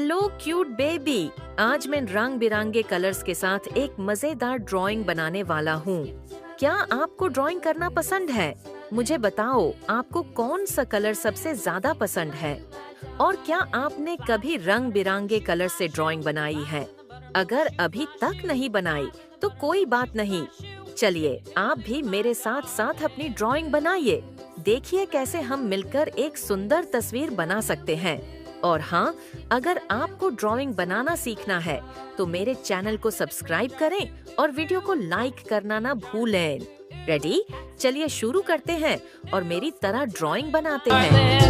Hello cute baby. आज मैं रंग बिरंगे कलर्स के साथ एक मजेदार ड्राइंग बनाने वाला हूँ। क्या आपको ड्राइंग करना पसंद है? मुझे बताओ आपको कौन सा कलर सबसे ज्यादा पसंद है और क्या आपने कभी रंग बिरंगे कलर से ड्राइंग बनाई है? अगर अभी तक नहीं बनाई तो कोई बात नहीं, चलिए आप भी मेरे साथ साथ अपनी ड्राइंग बनाइए। देखिए कैसे हम मिलकर एक सुंदर तस्वीर बना सकते हैं। और हाँ, अगर आपको ड्राइंग बनाना सीखना है तो मेरे चैनल को सब्सक्राइब करें और वीडियो को लाइक करना ना भूलें। रेडी? चलिए शुरू करते हैं और मेरी तरह ड्राइंग बनाते हैं।